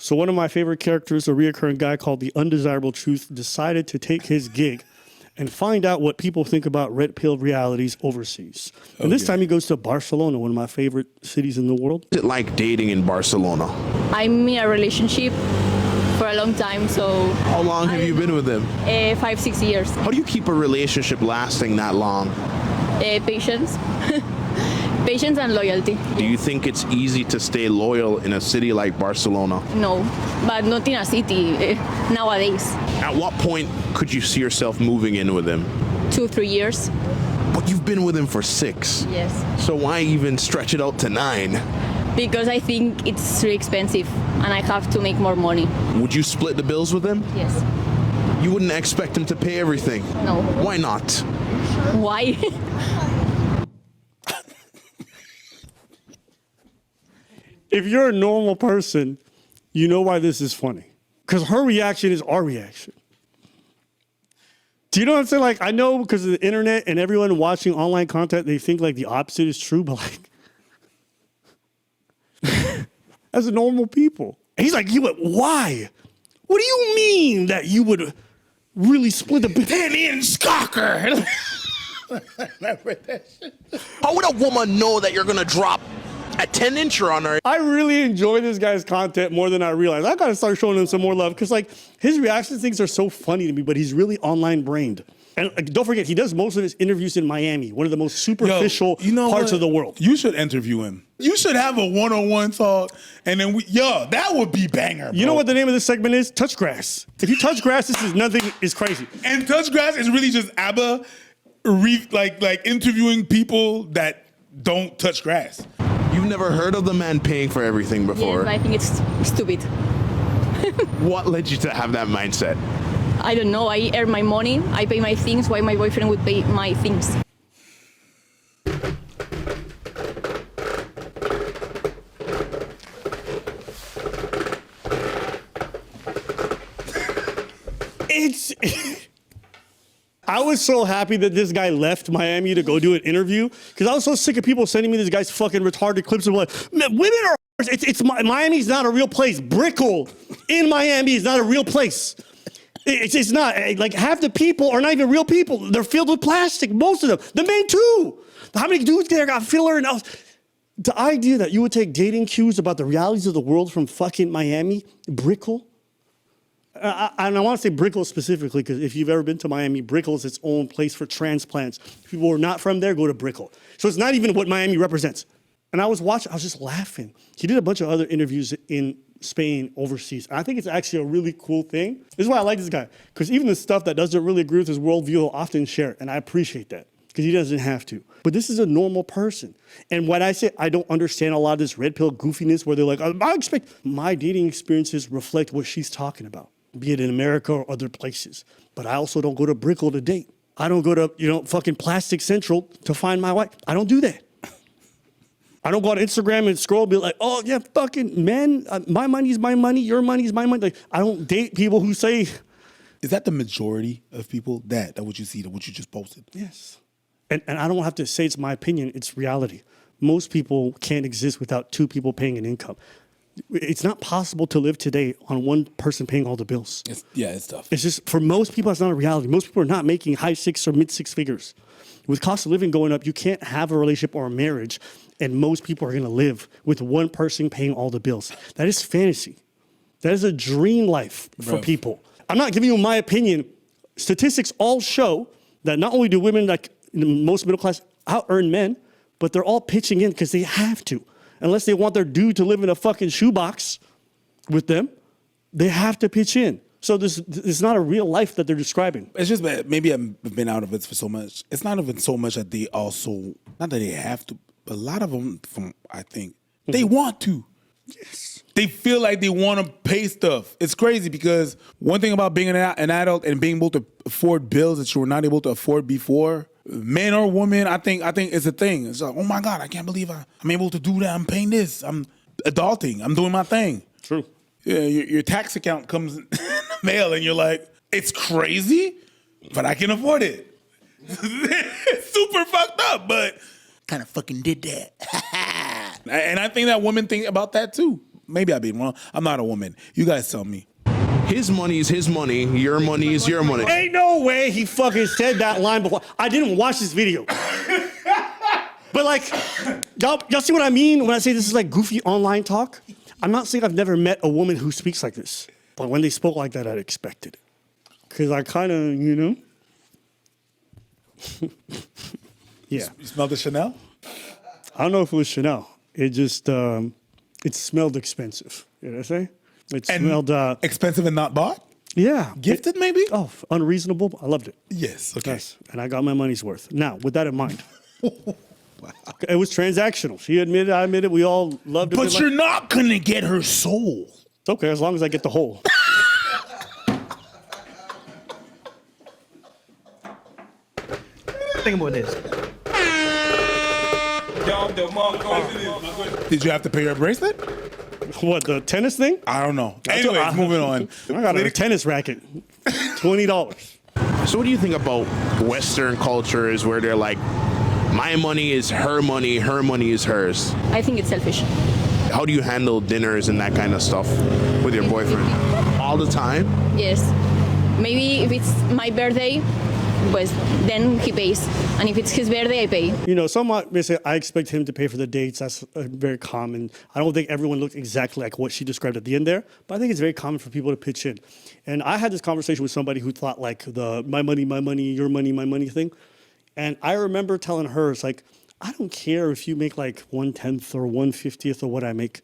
So one of my favorite characters, a reoccurring guy called the Undesirable Truth, decided to take his gig and find out what people think about red pill realities overseas. And this time he goes to Barcelona, one of my favorite cities in the world. What's it like dating in Barcelona? I'm in a relationship for a long time, so... How long have you been with him? 5-6 years. How do you keep a relationship lasting that long? Patience. Patience and loyalty. Do you think it's easy to stay loyal in a city like Barcelona? No, but not in a city nowadays. At what point could you see yourself moving in with him? 2-3 years. But you've been with him for 6. Yes. So why even stretch it out to 9? Because I think it's too expensive and I have to make more money. Would you split the bills with him? Yes. You wouldn't expect him to pay everything? No. Why not? Why? If you're a normal person, you know why this is funny. Because her reaction is our reaction. Do you know what I'm saying? Like, I know because of the internet and everyone watching online content, they think like the opposite is true, but like, as a normal people. And he's like, why? What do you mean that you would really split the 10-inch cocker? How would a woman know that you're going to drop a 10-incher on her? I really enjoy this guy's content more than I realize. I gotta start showing him some more love because like his reaction things are so funny to me, but he's really online brained. And like, don't forget, he does most of his interviews in Miami, one of the most superficial parts of the world. You should interview him. You should have a one-on-one talk, and then that would be banger. You know what the name of this segment is? Touch grass. If you touch grass, this is nothing is crazy. And touch grass is really just ABBA, like interviewing people that don't touch grass. You've never heard of the man paying for everything before? Yes, I think it's stupid. What led you to have that mindset? I don't know. I earn my money. I pay my things. Why my boyfriend would pay my things? I was so happy that this guy left Miami to go do an interview because I was so sick of people sending me this guy's fucking retarded clips of like, women are. Miami's not a real place. Brickell in Miami is not a real place. It's not. Like half the people are not even real people. They're filled with plastic. Most of them. The men too. How many dudes there got filler and else? The idea that you would take dating cues about the realities of the world from fucking Miami, Brickell. And I want to say Brickell specifically because if you've ever been to Miami, Brickell is its own place for transplants. People who are not from there go to Brickell. So it's not even what Miami represents. And I was watching, I was just laughing. He did a bunch of other interviews in Spain, overseas. And I think it's actually a really cool thing. This is why I like this guy. Because even the stuff that doesn't really agree with his worldview, he'll often share it. And I appreciate that. Because he doesn't have to. But this is a normal person. And when I say I don't understand a lot of this red pill goofiness where they're like, I expect my dating experiences reflect what she's talking about. Be it in America or other places. But I also don't go to Brickell to date. I don't go to, fucking Plastic Central to find my wife. I don't do that. I don't go on Instagram and scroll and be like, oh, yeah, fucking men, my money's my money, your money's my money. Like, I don't date people who say... Is that the majority of people? That what you see, that what you just posted? Yes. And I don't have to say it's my opinion, it's reality. Most people can't exist without 2 people paying an income. It's not possible to live today on one person paying all the bills. It's tough. It's just, for most people, it's not a reality. Most people are not making high 6 or mid 6 figures. With cost of living going up, you can't have a relationship or a marriage, and most people are gonna live with one person paying all the bills. That is fantasy. That is a dream life for people. I'm not giving you my opinion. Statistics all show that not only do women, like most middle class, out-earn men, but they're all pitching in because they have to. Unless they want their dude to live in a fucking shoebox with them, they have to pitch in. So this is not a real life that they're describing. It's just that maybe I've been out of it for so much. It's not even so much that they also, not that they have to, but a lot of them, I think, they want to. Yes. They feel like they want to pay stuff. It's crazy because one thing about being an adult and being able to afford bills that you were not able to afford before, men or women, I think it's a thing. It's like, oh my God, I can't believe I'm able to do that. I'm paying this. I'm adulting. I'm doing my thing. True. Yeah, your tax account comes in the mail and you're like, it's crazy, but I can afford it. It's super fucked up, but kind of fucking did that. And I think that women think about that too. maybe I've been wrong. I'm not a woman. You guys tell me. His money is his money. Your money is your money. Ain't no way he fucking said that line before. I didn't watch this video. But like, y'all see what I mean when I say this is like goofy online talk? I'm not saying I've never met a woman who speaks like this. But when they spoke like that, I'd expected it. Because I kind of, yeah. You smell the Chanel? I don't know if it was Chanel. It just, it smelled expensive. You know what I say? It smelled... expensive and not bought? Yeah. Gifted, maybe? Oh, unreasonable. I loved it. Yes, okay. Yes, and I got my money's worth. Now, with that in mind, it was transactional. She admitted, I admitted, we all loved it. But you're not going to get her soul. It's okay, as long as I get the whole. Think about this. Did you have to pay her bracelet? What, the tennis thing? I don't know. Anyways, moving on. I got a tennis racket. $20. So what do you think about Western cultures where they're like, my money is her money is hers? I think it's selfish. How do you handle dinners and that kind of stuff with your boyfriend? All the time? Yes. Maybe if it's my birthday, pues then he pays. And if it's his birthday, I pay. You know, some might say I expect him to pay for the dates. That's very common. I don't think everyone looked exactly like what she described at the end there, but I think it's very common for people to pitch in. And I had this conversation with somebody who thought like the my money, your money, my money thing. And I remember telling her, it's like, I don't care if you make like 1/10 or 1/50 of what I make,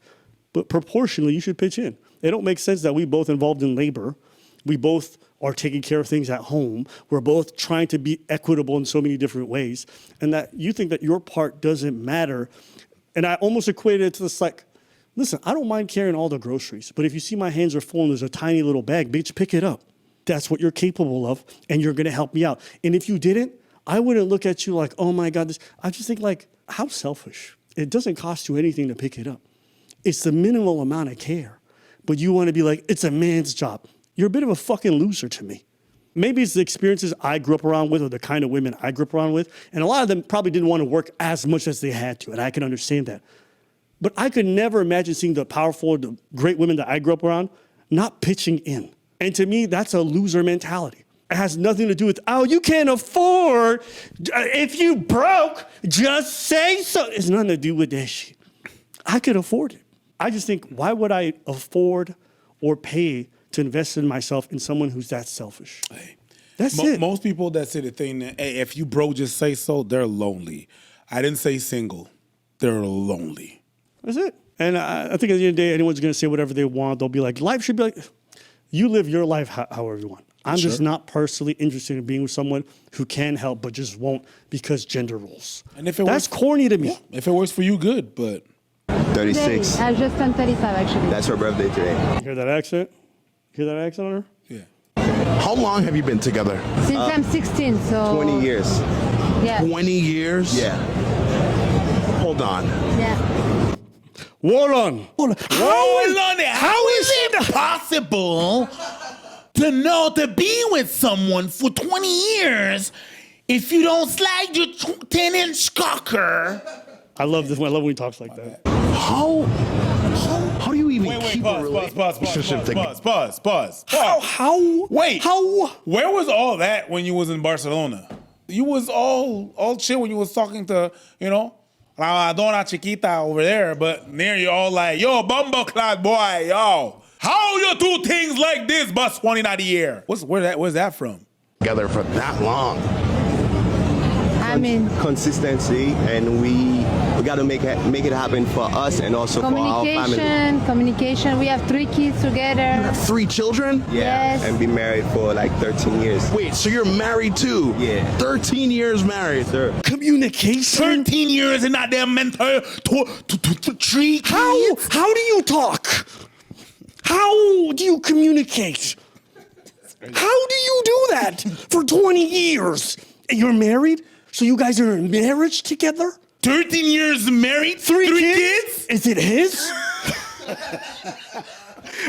but proportionally you should pitch in. It don't make sense that we both involved in labor. We both are taking care of things at home. We're both trying to be equitable in so many different ways. And that you think that your part doesn't matter. And I almost equated it to this like, listen, I don't mind carrying all the groceries, but if you see my hands are full and there's a tiny little bag, bitch, pick it up. That's what you're capable of, and you're gonna help me out. And if you didn't, I wouldn't look at you like, oh my God, this. I just think like, how selfish. It doesn't cost you anything to pick it up. It's the minimal amount of care. But you wanna be like, it's a man's job. You're a bit of a fucking loser to me. Maybe it's the experiences I grew up around with or the kind of women I grew up around with. And a lot of them probably didn't want to work as much as they had to. And I can understand that. But I could never imagine seeing the powerful, the great women that I grew up around not pitching in. And to me, that's a loser mentality. It has nothing to do with, oh, you can't afford. If you broke, just say so. It's nothing to do with that shit. I could afford it. I just think, why would I afford or pay to invest in myself in someone who's that selfish? Hey, That's it. Most people that say the thing that, hey, if you broke, just say so, they're lonely. I didn't say single. They're lonely. That's it. And I think at the end of the day, anyone's going to say whatever they want. They'll be like, life should be like, you live your life however you want. I'm just not personally interested in being with someone who can help but just won't because gender roles. And if it That's works, corny to me. Yeah, if it works for you, good, but... 36. I just turned 35, actually. That's her birthday today. Hear that accent? Hear that accent on her? Yeah. How long have you been together? Since I'm 16, so... 20 years. Yeah. 20 years? Yeah. Hold on. Yeah. Hold on. How is it possible to be with someone for 20 years if you don't slide your 10-inch cocker? I love this one. I love when he talks like that. How do you even keep a Pause. How? Wait. How? Where was all that when you was in Barcelona? You was all chill when you was talking to, La Dona Chiquita over there, but near you all like, yo, bumbleclad boy, yo. How you do things like this, bus 20 a year? Where's that from? together for that long? I mean, Consistency, and we got to make it happen for us and also for our family. communication. We have 3 kids together. 3 children? Yeah, Yes. and been married for like 13 years. Wait, so you're married too? Yeah. 13 years married. Sir. Communication. 13 years and not damn mentor to 3 kids. How do you talk? How do you communicate? How do you do that for 20 years? And you're married? So you guys are in marriage together? 13 years married? 3 kids? Is it his?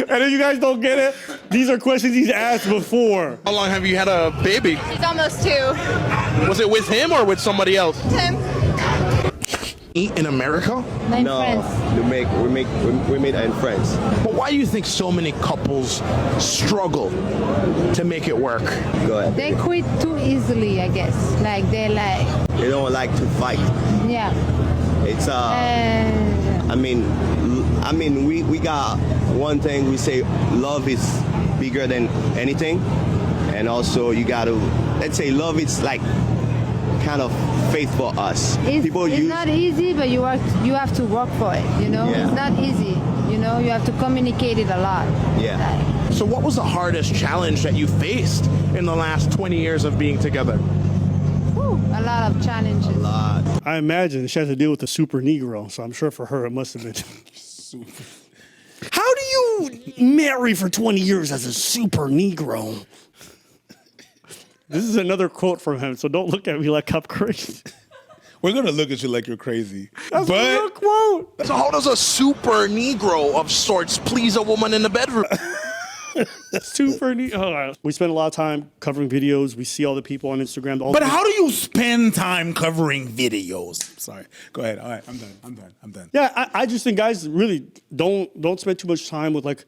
And if you guys don't get it, these are questions he's asked before. How long have you had a baby? It's almost 2. Was it with him or with somebody else? Tim? meet in America? Nine No, friends. we meet and friends. But why do you think so many couples struggle to make it work? Go ahead. They quit too easily, I guess. Like they like, They don't like to fight. yeah. It's I mean, we got one thing we say: love is bigger than anything, and also you got to, let's say, love is like kind of faith for us. It's not easy, but you have to work for it. You know, Yeah. it's not easy. You know, you have to communicate it a lot. Yeah. Like, So what was the hardest challenge that you faced in the last 20 years of being together? whew, a lot of challenges. I imagine she had to deal with a super Negro, so I'm sure for her it must have been. How do you marry for 20 years as a super Negro? This is another quote from him, so don't look at me like I'm crazy. We're gonna look at you like you're crazy. That's a real quote. So how does a super Negro of sorts please a woman in the bedroom? Super Negro. We spend a lot of time covering videos. We see all the people on Instagram. But how do you spend time covering videos? Sorry. Go ahead. All right. I'm done. Yeah, I just think guys really don't spend too much time with like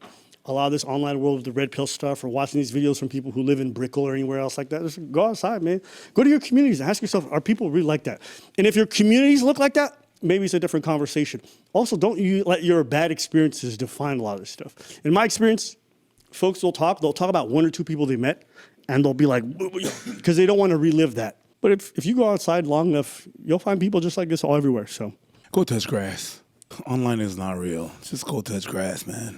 a lot of this online world of the red pill stuff or watching these videos from people who live in Brickell or anywhere else like that. Just go outside, man. Go to your communities and ask yourself, are people really like that? And if your communities look like that, maybe it's a different conversation. Also, don't you let your bad experiences define a lot of this stuff. In my experience, folks will talk about one or two people they met, and they'll be like, because they don't want to relive that. But if you go outside long enough, you'll find people just like this all everywhere. So Go touch grass. Online is not real. Just go touch grass, man.